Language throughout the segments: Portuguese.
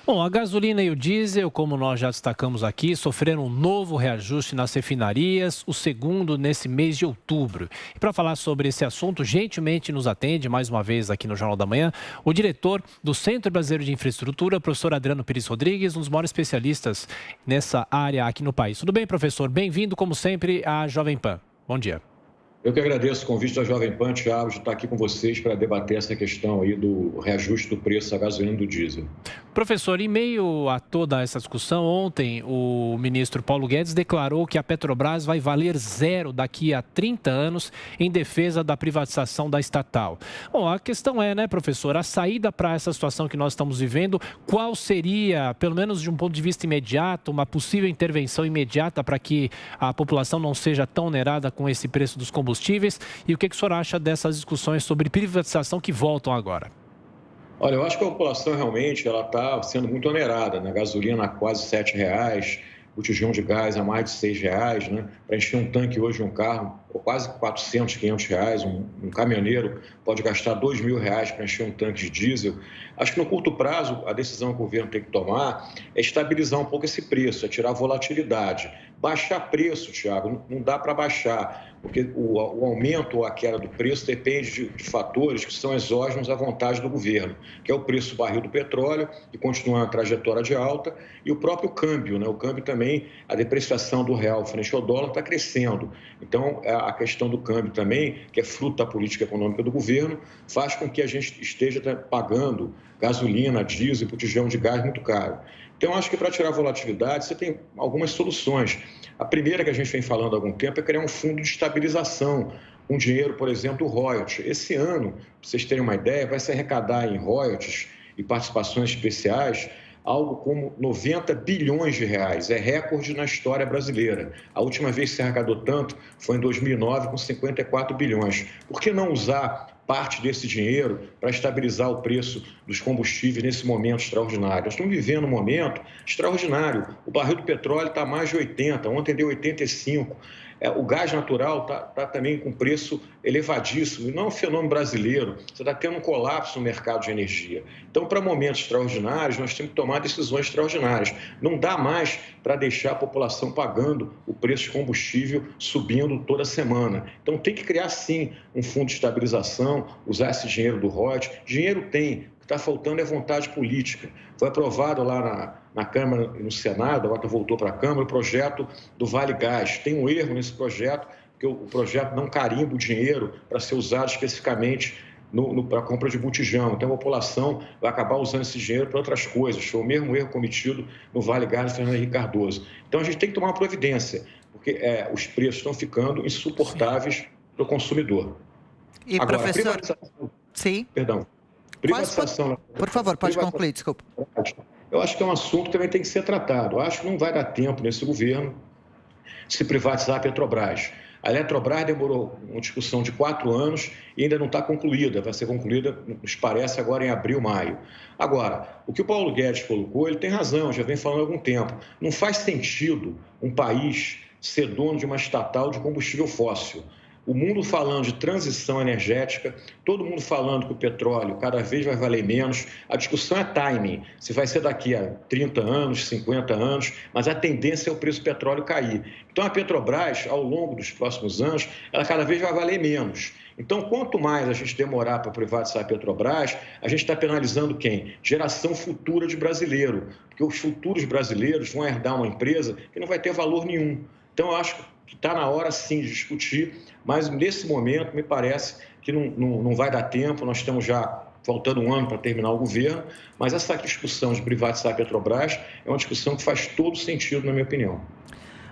Bom, a gasolina e o diesel, como nós já destacamos aqui, sofreram um novo reajuste nas refinarias, o segundo nesse mês de outubro. E para falar sobre esse assunto, gentilmente nos atende, mais uma vez aqui no Jornal da Manhã, o diretor do Centro Brasileiro de Infraestrutura, professor Adriano Pires Rodrigues, um dos maiores especialistas nessa área aqui no país. Tudo bem, professor? Bem-vindo, como sempre, à Jovem Pan. Bom dia. Eu que agradeço o convite da Jovem Pan, Thiago, de estar aqui com vocês para debater essa questão aí do reajuste do preço da gasolina e do diesel. Professor, em meio a toda essa discussão, ontem o ministro Paulo Guedes declarou que a Petrobras vai valer zero daqui a 30 anos em defesa da privatização da estatal. Bom, a questão é, né, professor, a saída para essa situação que nós estamos vivendo, qual seria, pelo menos de um ponto de vista imediato, uma possível intervenção imediata para que a população não seja tão onerada com esse preço dos combustíveis? E o que o senhor acha dessas discussões sobre privatização que voltam agora? Olha, eu acho que a população realmente ela está sendo muito onerada, né? Gasolina a quase R$ 7, botijão de gás a mais de R$ 6, né? Para encher um tanque hoje de um carro, quase 400, R$ 500. Um caminhoneiro pode gastar R$ 2.000 para encher um tanque de diesel. Acho que no curto prazo, a decisão que o governo tem que tomar é estabilizar um pouco esse preço, é tirar a volatilidade. Baixar preço, Thiago, não dá para baixar, porque o aumento ou a queda do preço depende de fatores que são exógenos à vontade do governo, que é o preço do barril do petróleo, que continua na trajetória de alta, e o próprio câmbio, né? O câmbio também, a depreciação do real frente ao dólar está crescendo. Então, a questão do câmbio também, que é fruto da política econômica do governo, faz com que a gente esteja pagando gasolina, diesel, botijão de gás muito caro. Então, acho que para tirar a volatilidade, você tem algumas soluções. A primeira que a gente vem falando há algum tempo é criar um fundo de estabilização, com dinheiro, por exemplo, royalties. Esse ano, para vocês terem uma ideia, vai se arrecadar em royalties e participações especiais algo como 90 bilhões de reais. É recorde na história brasileira. A última vez que se arrecadou tanto foi em 2009, com 54 bilhões. Por que não usar parte desse dinheiro para estabilizar o preço dos combustíveis nesse momento extraordinário? Nós estamos vivendo um momento extraordinário. O barril do petróleo está a mais de 80, ontem deu 85. O gás natural está também com preço elevadíssimo, e não é um fenômeno brasileiro. Você está tendo um colapso no mercado de energia. Então, para momentos extraordinários, nós temos que tomar decisões extraordinárias. Não dá mais para deixar a população pagando o preço de combustível subindo toda semana. Então, tem que criar, sim, um fundo de estabilização, usar esse dinheiro do ROT. Dinheiro tem. O que está faltando é vontade política. Foi aprovado lá na Câmara e no Senado, agora voltou para a Câmara, o projeto do Vale Gás. Tem um erro nesse projeto, porque o projeto não carimba o dinheiro para ser usado especificamente para a compra de botijão. Então, a população vai acabar usando esse dinheiro para outras coisas. Foi o mesmo erro cometido no Vale Gás do Fernando Henrique Cardoso. Então, a gente tem que tomar uma providência, porque os preços estão ficando insuportáveis para o consumidor. E, Agora, professor... Sim. Perdão. Privatização. Por favor, pode concluir, desculpa. Eu acho que é um assunto que também tem que ser tratado. Eu acho que não vai dar tempo nesse governo se privatizar a Petrobras. A Eletrobras demorou uma discussão de 4 anos e ainda não está concluída. Vai ser concluída, nos parece, agora em abril, maio. Agora, o que o Paulo Guedes colocou, ele tem razão, já vem falando há algum tempo. Não faz sentido um país ser dono de uma estatal de combustível fóssil. O mundo falando de transição energética, todo mundo falando que o petróleo cada vez vai valer menos. A discussão é timing, se vai ser daqui a 30 anos, 50 anos, mas a tendência é o preço do petróleo cair. Então, a Petrobras, ao longo dos próximos anos, ela cada vez vai valer menos. Então, quanto mais a gente demorar para privatizar a Petrobras, a gente está penalizando quem? Geração futura de brasileiro, porque os futuros brasileiros vão herdar uma empresa que não vai ter valor nenhum. Então, eu acho que está na hora, sim, de discutir, mas nesse momento me parece que não vai dar tempo. Nós estamos já faltando um ano para terminar o governo, mas essa discussão de privatizar a Petrobras é uma discussão que faz todo sentido, na minha opinião.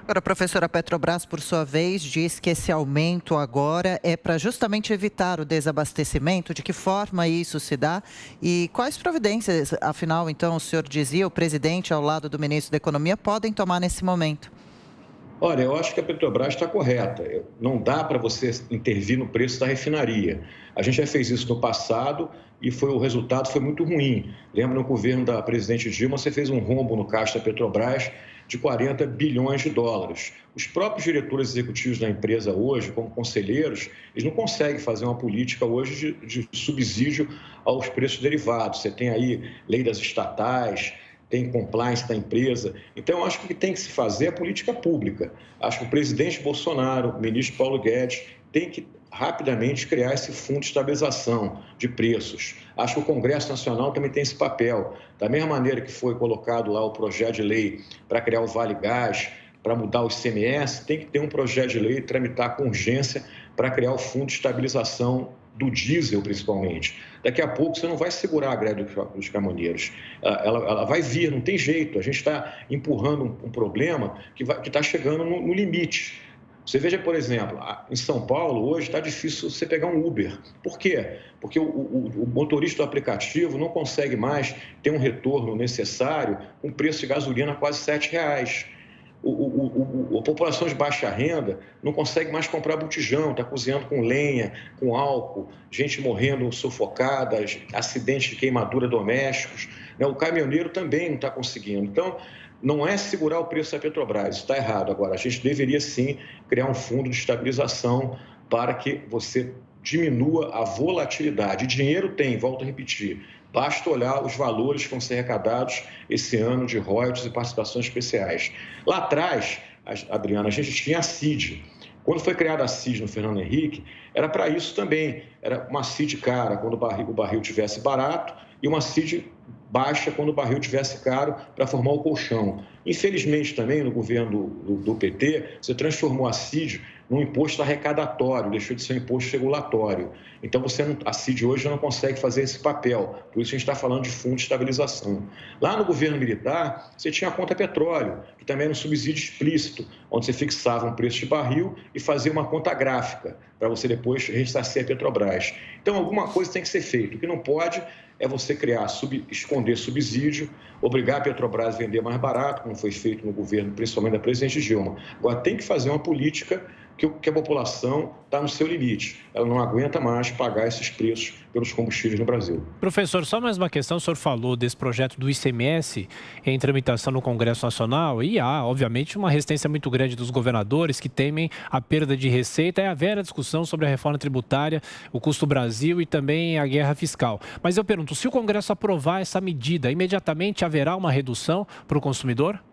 Agora, a professora, Petrobras, por sua vez, diz que esse aumento agora é para justamente evitar o desabastecimento. De que forma isso se dá? E quais providências, afinal, então, o senhor dizia, o presidente ao lado do ministro da Economia, podem tomar nesse momento? Olha, eu acho que a Petrobras está correta. Não dá para você intervir no preço da refinaria. A gente já fez isso no passado e o resultado foi muito ruim. Lembra, no governo da presidente Dilma, você fez um rombo no caixa da Petrobras de 40 bilhões de dólares. Os próprios diretores executivos da empresa hoje, como conselheiros, eles não conseguem fazer uma política hoje de subsídio aos preços derivados. Você tem aí lei das estatais, tem compliance da empresa. Então, eu acho que o que tem que se fazer é política pública. Acho que o presidente Bolsonaro, o ministro Paulo Guedes, tem que rapidamente criar esse fundo de estabilização de preços. Acho que o Congresso Nacional também tem esse papel. Da mesma maneira que foi colocado lá o projeto de lei para criar o Vale Gás, para mudar o ICMS, tem que ter um projeto de lei e tramitar com urgência para criar o fundo de estabilização do diesel, principalmente. Daqui a pouco você não vai segurar a greve dos caminhoneiros. Ela vai vir, não tem jeito. A gente está empurrando um problema que está chegando no limite. Você veja, por exemplo, em São Paulo, hoje está difícil você pegar um Uber. Por quê? Porque o motorista do aplicativo não consegue mais ter um retorno necessário com o preço de gasolina a quase R$7. A população de baixa renda não consegue mais comprar botijão, está cozinhando com lenha, com álcool, gente morrendo sufocada, acidentes de queimadura domésticos. O caminhoneiro também não está conseguindo. Então, não é segurar o preço da Petrobras, isso está errado. Agora, a gente deveria sim criar um fundo de estabilização para que você diminua a volatilidade. Dinheiro tem, volto a repetir, basta olhar os valores que vão ser arrecadados esse ano de royalties e participações especiais. Lá atrás, Adriana, a gente tinha a CID. Quando foi criada a CID no Fernando Henrique, era para isso também. Era uma CID cara quando o barril tivesse barato e uma CID baixa quando o barril tivesse caro para formar o colchão. Infelizmente também no governo do PT, você transformou a CID num imposto arrecadatório, deixou de ser um imposto regulatório. Então a CID hoje não consegue fazer esse papel, por isso a gente está falando de fundo de estabilização. Lá no governo militar, você tinha a conta petróleo, que também era um subsídio explícito, onde você fixava um preço de barril e fazia uma conta gráfica, para você depois ressarcir a Petrobras. Então alguma coisa tem que ser feita. O que não pode é você esconder subsídio, obrigar a Petrobras a vender mais barato, como foi feito no governo, principalmente da presidente Dilma. Agora, tem que fazer uma política que a população está no seu limite. Ela não aguenta mais pagar esses preços pelos combustíveis no Brasil. Professor, só mais uma questão. O senhor falou desse projeto do ICMS em tramitação no Congresso Nacional e há, obviamente, uma resistência muito grande dos governadores que temem a perda de receita. É a velha discussão sobre a reforma tributária, o custo Brasil e também a guerra fiscal. Mas eu pergunto, se o Congresso aprovar essa medida, imediatamente haverá uma redução para o consumidor?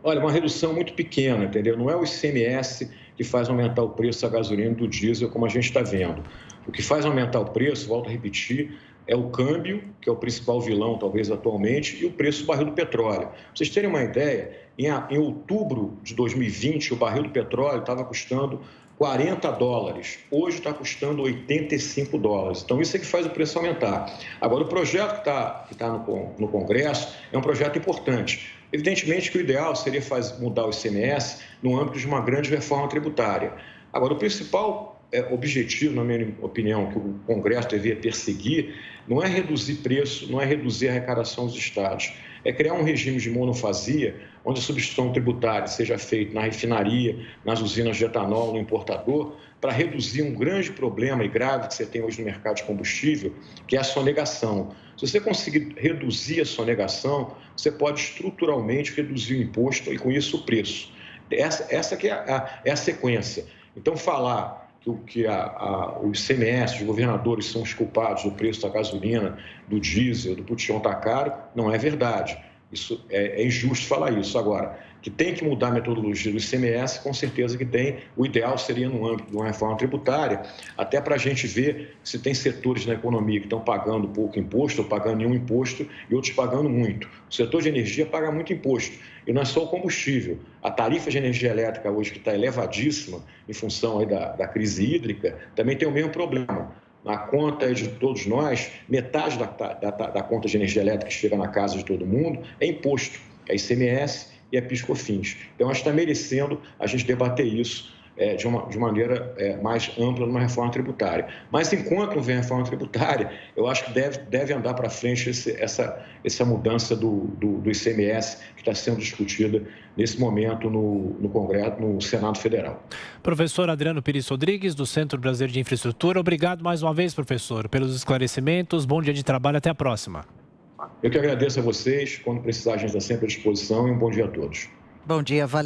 Olha, uma redução muito pequena, entendeu? Não é o ICMS que faz aumentar o preço da gasolina e do diesel, como a gente está vendo. O que faz aumentar o preço, volto a repetir, é o câmbio, que é o principal vilão, talvez, atualmente, e o preço do barril do petróleo. Pra vocês terem uma ideia, em outubro de 2020, o barril do petróleo estava custando $40. Hoje está custando $85. Então, isso é que faz o preço aumentar. Agora, o projeto que tá no Congresso é um projeto importante. Evidentemente que o ideal seria mudar o ICMS no âmbito de uma grande reforma tributária. Agora, o principal objetivo, na minha opinião, que o Congresso devia perseguir, não é reduzir preço, não é reduzir a arrecadação dos estados, é criar um regime de monofasia, onde a substituição tributária seja feita na refinaria, nas usinas de etanol, no importador, para reduzir um grande problema e grave que você tem hoje no mercado de combustível, que é a sonegação. Se você conseguir reduzir a sonegação, você pode estruturalmente reduzir o imposto e, com isso, o preço. Essa que é a sequência. Então, falar que o ICMS, os governadores são os culpados do preço da gasolina, do diesel, do botijão estar caro, não é verdade. Isso é injusto falar isso. Agora, que tem que mudar a metodologia do ICMS, com certeza que tem. O ideal seria no âmbito de uma reforma tributária, até para a gente ver se tem setores na economia que estão pagando pouco imposto ou pagando nenhum imposto e outros pagando muito. O setor de energia paga muito imposto. E não é só o combustível. A tarifa de energia elétrica hoje, que está elevadíssima em função aí da crise hídrica, também tem o mesmo problema. Na conta de todos nós, metade da conta de energia elétrica que chega na casa de todo mundo é imposto, é ICMS e é PIS/COFINS. Então, acho que está merecendo a gente debater isso de maneira mais ampla numa reforma tributária. Mas, enquanto não vem a reforma tributária, eu acho que deve andar para frente essa mudança do ICMS que está sendo discutida nesse momento no Congresso, no Senado Federal. Professor Adriano Pires Rodrigues, do Centro Brasileiro de Infraestrutura. Obrigado mais uma vez, professor, pelos esclarecimentos. Bom dia de trabalho. Até a próxima. Eu que agradeço a vocês. Quando precisar, a gente está sempre à disposição. E um bom dia a todos. Bom dia, valeu.